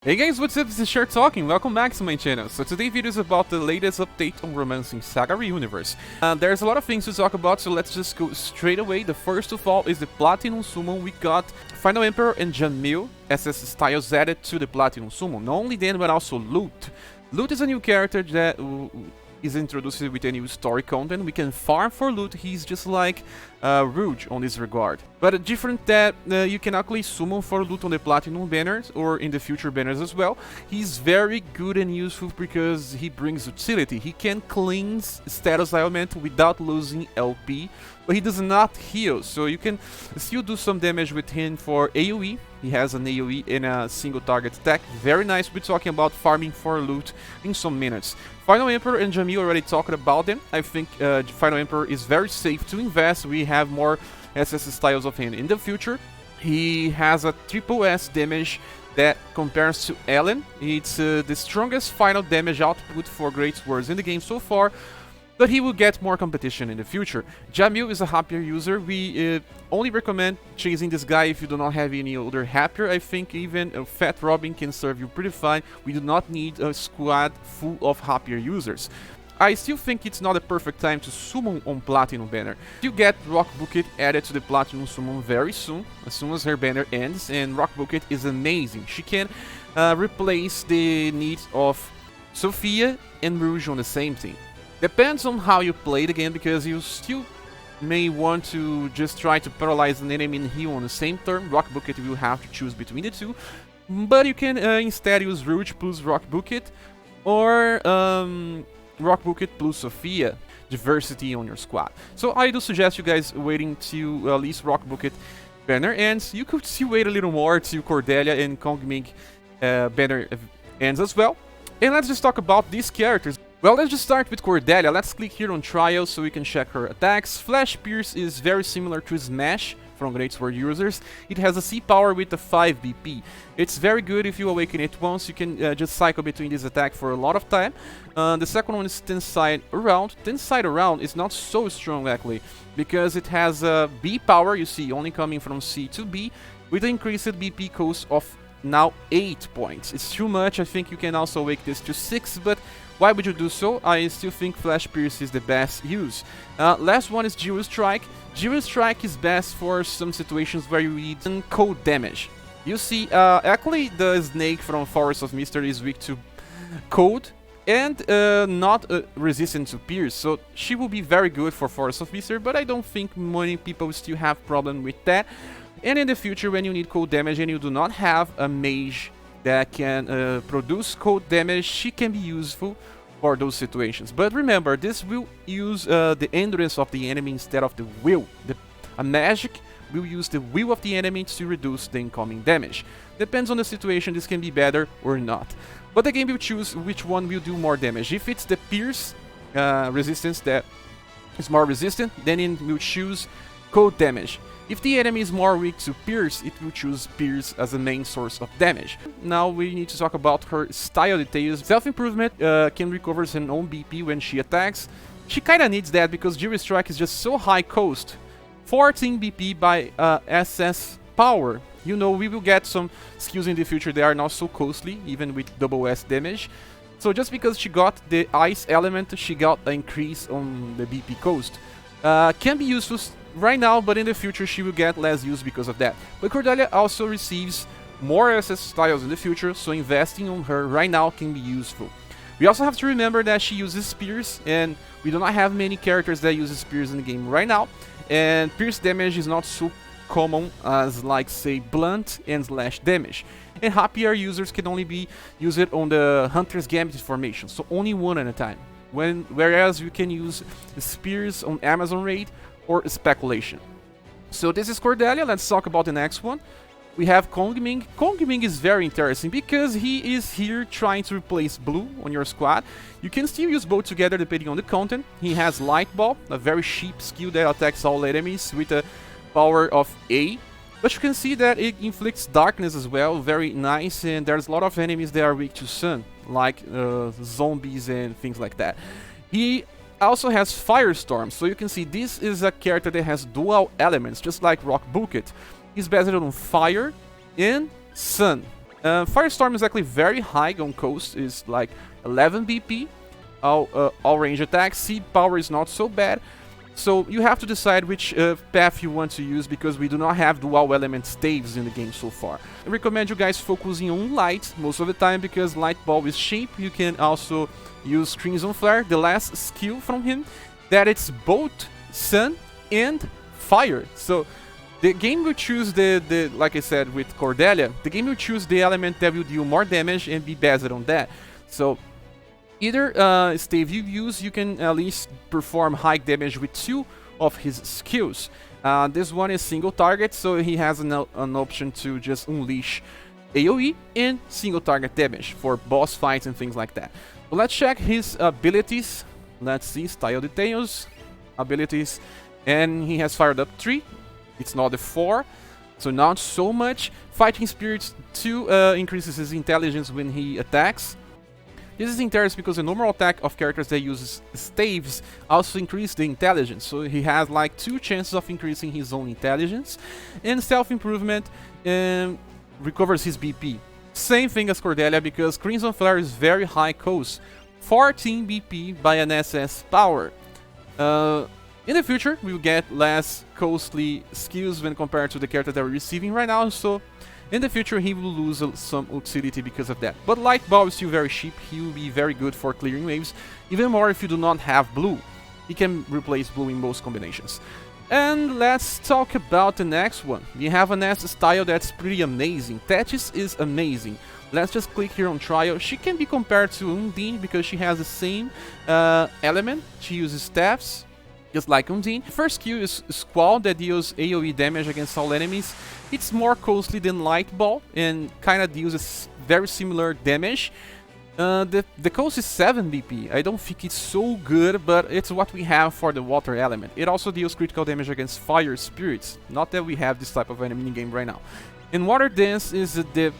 Hey guys, what's up? This is Scher talking. Welcome back to my channel. So today's video is about the latest update on romancing SaGa universe. There's a lot of things to talk about, so let's just go straight away. The first of all is the Platinum Sumo. We got Final Emperor and Jamil SS styles added to the Platinum Sumo. Not only then, but also Loot. Loot is a new character that is introduced with a new story content. We can farm for Loot. He's just like Rouge on this regard. But different that you can actually summon for Loot on the Platinum banners or in the future banners as well. He's very good and useful because he brings utility. He can cleanse status element without losing LP, but he does not heal, so you can still do some damage with him for AoE. He has an AoE and a single target attack. Very nice. We're talking about farming for Loot in some minutes. Final Emperor and Jamil already talked about them. I think Final Emperor is very safe to invest. We have more SS styles of him in the future. He has a triple S damage that compares to Ellen. It's the strongest final damage output for Great Swords in the game so far, but he will get more competition in the future. Jamil is a happier user. We only recommend chasing this guy if you do not have any other happier. I think even a Fat Robin can serve you pretty fine. We do not need a squad full of happier users. I still think it's not a perfect time to summon on Platinum banner. You get Rock Bucket added to the Platinum summon very soon, as soon as her banner ends, and Rock Bucket is amazing. She can replace the needs of Sophia and Rouge on the same team. Depends on how you play the game, because you still may want to just try to paralyze an enemy and heal on the same turn. Rock Bucket will have to choose between the two, but you can instead use Rouge plus Rock Bucket, or Rock Bucket plus Sophia. Diversity on your squad. So I do suggest you guys waiting to at least Rock Bucket banner ends. You could still wait a little more to Cordelia and Kongming banner ends as well. And let's just talk about these characters. Well, let's just start with Cordelia. Let's click here on Trial so we can check her attacks. Flash Pierce is very similar to Smash from Great Sword users. It has a C power with a 5 BP. It's very good if you awaken it once. You can just cycle between this attack for a lot of time. The second one is Tenside Around. Tenside Around is not so strong actually, because it has a B power, you see, only coming from C to B, with an increased BP cost of now 8 points. It's too much. I think you can also wake this to 6, but why would you do so? I still think Flash Pierce is the best use. Last one is Jewel Strike. Jewel Strike is best for some situations where you need some cold damage. You see, actually the Snake from Forest of Mystery is weak to cold and not resistant to Pierce, so she will be very good for Forest of Mystery, but I don't think many people still have problem with that. And in the future, when you need cold damage and you do not have a mage that can produce cold damage, she can be useful for those situations. But remember, this will use the endurance of the enemy instead of the will. A magic will use the will of the enemy to reduce the incoming damage. Depends on the situation, this can be better or not. But the game will choose which one will do more damage. If it's the Pierce resistance that is more resistant, then it will choose cold damage. If the enemy is more weak to Pierce, it will choose Pierce as the main source of damage. Now we need to talk about her style details. Self-improvement can recover her own BP when she attacks. She kinda needs that because Jewel Strike is just so high cost. 14 BP by SS power. You know, we will get some skills in the future that are not so costly, even with double S damage. So just because she got the ice element, she got an increase on the BP cost. Can be useful right now, but in the future she will get less use because of that. But Cordelia also receives more SS styles in the future, so investing on her right now can be useful. We also have to remember that she uses spears, and we do not have many characters that use spears in the game right now, and pierce damage is not so common as, like, say, blunt and slash damage. And happier users can only use it on the Hunter's Gambit formation, so only one at a time. Whereas you can use spears on Amazon Raid or Speculation. So this is Cordelia. Let's talk about the next one. We have Kongming. Kongming is very interesting because he is here trying to replace Blue on your squad. You can still use both together depending on the content. He has Light Ball, a very cheap skill that attacks all enemies with a power of A. But you can see that it inflicts darkness as well, very nice, and there's a lot of enemies that are weak to sun, like zombies and things like that. He also has Firestorm, so you can see this is a character that has dual elements, just like Rock Bucket. He's based on fire and sun. Firestorm is actually very high on coast, is like 11 BP. All range attacks. Seed power is not so bad. So you have to decide which path you want to use, because we do not have dual element staves in the game so far. I recommend you guys focusing on light most of the time, because light ball is cheap. You can also use Crimson Flare, the last skill from him, that it's both sun and fire. So the game will choose the like I said with Cordelia, the game will choose the element that will deal more damage and be based on that. So either stave you use, you can at least perform high damage with 2 of his skills. This one is single target, so he has an option to just unleash AoE and single target damage for boss fights and things like that. So let's check his abilities. Let's see, style details, abilities, and he has fired up 3. It's not the 4, so not so much. Fighting Spirit 2 increases his intelligence when he attacks. This is interesting because the normal attack of characters that use staves also increase the intelligence, so he has like 2 chances of increasing his own intelligence. And self-improvement recovers his BP. Same thing as Cordelia, because Crimson Flare is very high cost, 14 BP by an SS power. In the future, we will get less costly skills when compared to the character that we're receiving right now, so in the future he will lose some utility because of that. But Light Ball is still very cheap. He will be very good for clearing waves, even more if you do not have blue. He can replace blue in most combinations. And let's talk about the next one. We have an S style that's pretty amazing. Tethys is amazing. Let's just click here on trial. She can be compared to Undine because she has the same element. She uses staffs, just like Undine. First skill is Squall, that deals AoE damage against all enemies. It's more costly than Light Ball and kind of deals very similar damage. The cost is 7 BP. I don't think it's so good, but it's what we have for the water element. It also deals critical damage against fire spirits. Not that we have this type of enemy in game right now. And Water Dance is the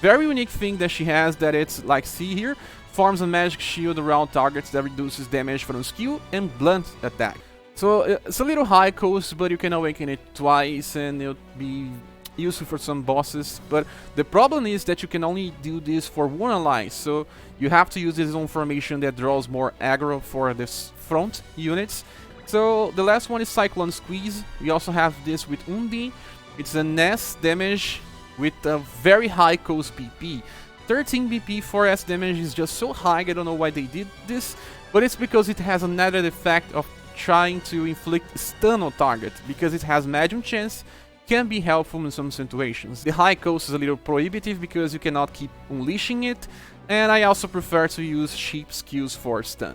very unique thing that she has, that it's like, see here, forms a magic shield around targets that reduces damage from skill and blunt attack. So it's a little high cost, but you can awaken it twice and it'll be useful for some bosses. But the problem is that you can only do this for one ally, so you have to use this own formation that draws more aggro for this front units. So the last one is Cyclone Squeeze. We also have this with Undine. It's a Ness damage with a very high cost BP. 13 BP for S damage is just so high, I don't know why they did this, but it's because it has an added effect of trying to inflict stun on target, because it has medium chance, can be helpful in some situations. The high cost is a little prohibitive because you cannot keep unleashing it, and I also prefer to use cheap skills for stun.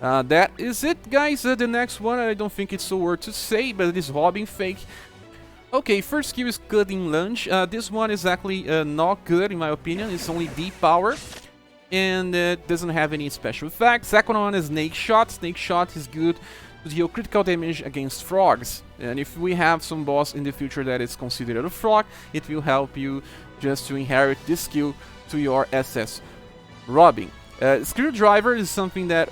That is it, guys. The next one, I don't think it's so worth to say, but it is Robin Fake. Okay, first skill is Cutting Lunge. This one is actually not good in my opinion. It's only D power, and it doesn't have any special effects. Second one is Snake Shot. Snake Shot is good to deal critical damage against frogs, and if we have some boss in the future that is considered a frog, it will help you just to inherit this skill to your SS Robin. Screwdriver is something that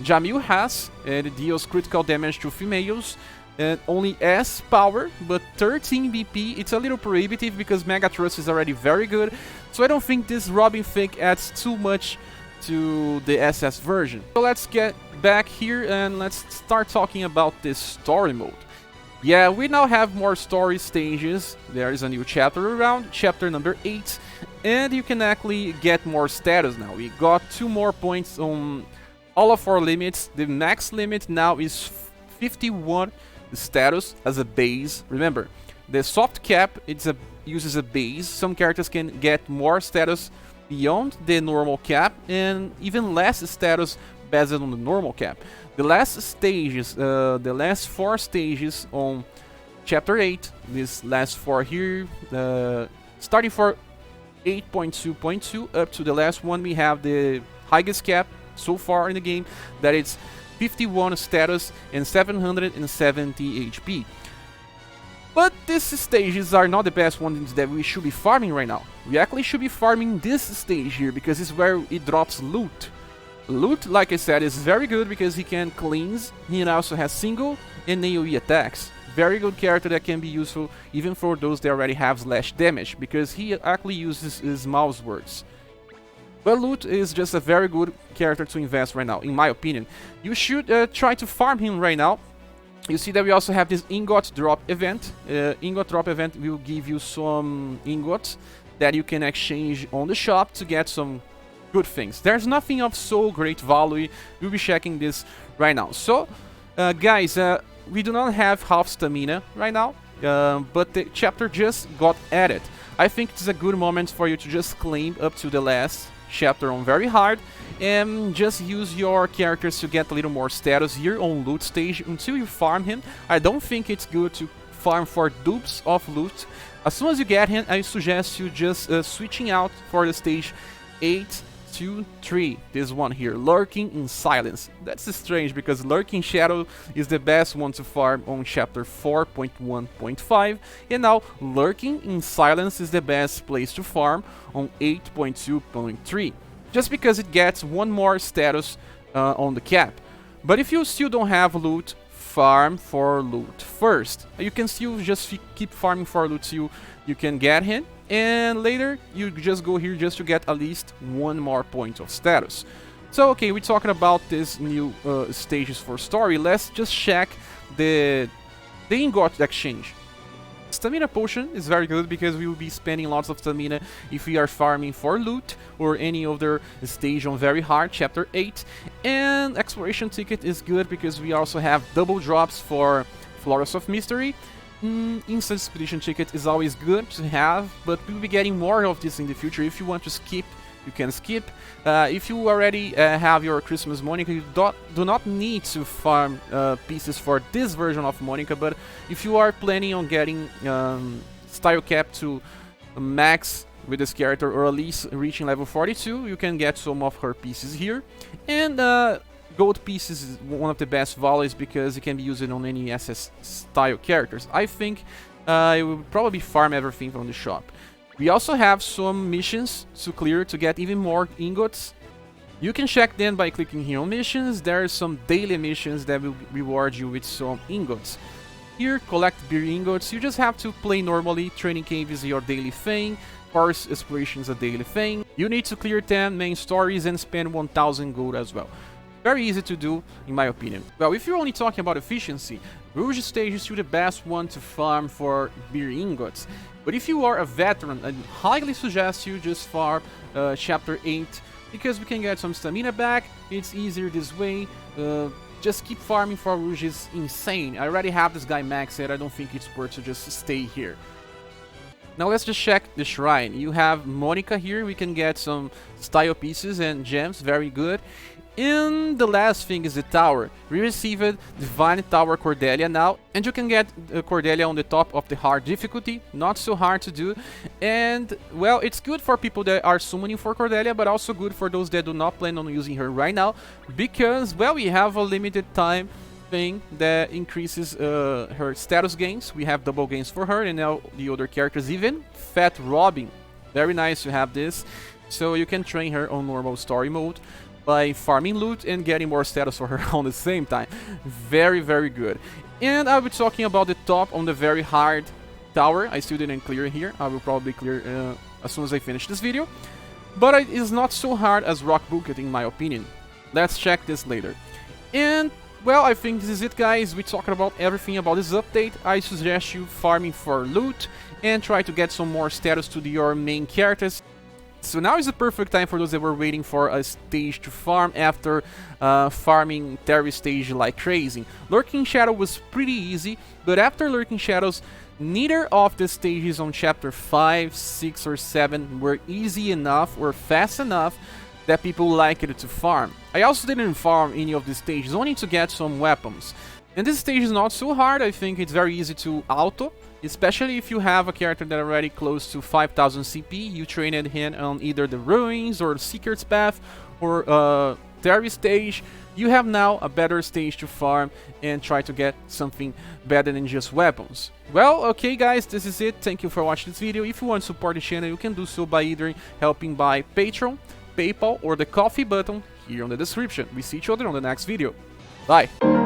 Jamil has, and it deals critical damage to females, and only S power, but 13 BP. It's a little prohibitive because Mega Thrust is already very good, so I don't think this Robin Fake adds too much to the SS version. So let's get back here and let's start talking about this story mode. Yeah, we now have more story stages. There is a new chapter around, chapter number 8, and you can actually get more status now. We got 2 more points on all of our limits. The max limit now is 51 status as a base. Remember, the soft cap uses a base. Some characters can get more status beyond the normal cap, and even less status based on the normal cap. The last stages, the last 4 stages on chapter 8, this last 4 here, starting for 8.2.2 up to the last one, we have the highest cap so far in the game, that it's 51 status and 770 HP. But these stages are not the best ones that we should be farming right now. We actually should be farming this stage here, because it's where it drops loot. Loot, like I said, is very good because he can cleanse. He also has single and AoE attacks. very good character that can be useful even for those that already have slash damage, because he actually uses his mouse words. But Lute is just a very good character to invest right now, in my opinion. You should try to farm him right now. You see that we also have this ingot drop event. Ingot drop event will give you some ingots that you can exchange on the shop to get some good things. There's nothing of so great value. We'll be checking this right now. So, guys, we do not have half stamina right now, but the chapter just got added. I think it's a good moment for you to just claim up to the last chapter on very hard and just use your characters to get a little more status here on loot stage until you farm him. I don't think it's good to farm for dupes of loot. As soon as you get him, I suggest you just switching out for the stage 8 2, 3, this one here, Lurking in Silence. That's strange because Lurking Shadow is the best one to farm on chapter 4.1.5, and now Lurking in Silence is the best place to farm on 8.2.3, just because it gets one more status on the cap. But if you still don't have loot, farm for loot first. You can still just keep farming for loot till you can get him, and later you just go here just to get at least one more point of status. So okay, we're talking about this new stages for story. Let's just check the ingot exchange. Stamina potion is very good because we will be spending lots of stamina if we are farming for loot or any other stage on very hard, chapter 8. And exploration ticket is good because we also have double drops for Flores of Mystery. Instant expedition ticket is always good to have, but we'll be getting more of this in the future. If you want to skip, you can skip. If you already have your Christmas Monica, you do not need to farm pieces for this version of Monica, but if you are planning on getting style cap to max with this character, or at least reaching level 42, you can get some of her pieces here. And gold pieces is one of the best values because it can be used on any SS style characters. I think I will probably farm everything from the shop. We also have some missions to clear to get even more ingots. You can check them by clicking here on missions. There are some daily missions that will reward you with some ingots. Here, collect beer ingots. You just have to play normally. Training cave is your daily thing. Course exploration is a daily thing. You need to clear 10 main stories and spend 1000 gold as well. Very easy to do, in my opinion. Well, if you're only talking about efficiency, Rouge stage is still the best one to farm for beer ingots. But if you are a veteran, I highly suggest you just farm chapter 8, because we can get some stamina back. It's easier this way. Just keep farming for Rouge is insane. I already have this guy maxed. I don't think it's worth to just stay here. Now let's just check the shrine. You have Monica here. We can get some style pieces and gems. Very good. And the last thing is the tower. We received Divine Tower Cordelia now, and you can get Cordelia on the top of the hard difficulty. Not so hard to do, and well, it's good for people that are summoning for Cordelia, but also good for those that do not plan on using her right now, because well, we have a limited time thing that increases her status gains. We have double gains for her, and now the other characters, even Fat Robin. Very nice to have this, so you can train her on normal story mode by farming loot and getting more status for her on the same time. Very, very good. And I'll be talking about the top on the very hard tower. I still didn't clear here. I will probably clear as soon as I finish this video. But it is not so hard as Rock Bucket, in my opinion. Let's check this later. And well, I think this is it, guys. We talked about everything about this update. I suggest you farming for loot and try to get some more status to your main characters. So now is the perfect time for those that were waiting for a stage to farm after farming Terry stage like crazy. Lurking Shadow was pretty easy, but after Lurking Shadows, neither of the stages on chapter 5, 6 or 7 were easy enough or fast enough that people liked it to farm. I also didn't farm any of these stages, only to get some weapons. And this stage is not so hard. I think it's very easy to auto, especially if you have a character that already close to 5000 CP. You trained him on either the Ruins or the Secret's Path or Terry stage. You have now a better stage to farm and try to get something better than just weapons. Well, okay guys, this is it. Thank you for watching this video. If you want to support the channel, you can do so by either helping by Patreon, PayPal or the coffee button here on the description. We see each other on the next video. Bye!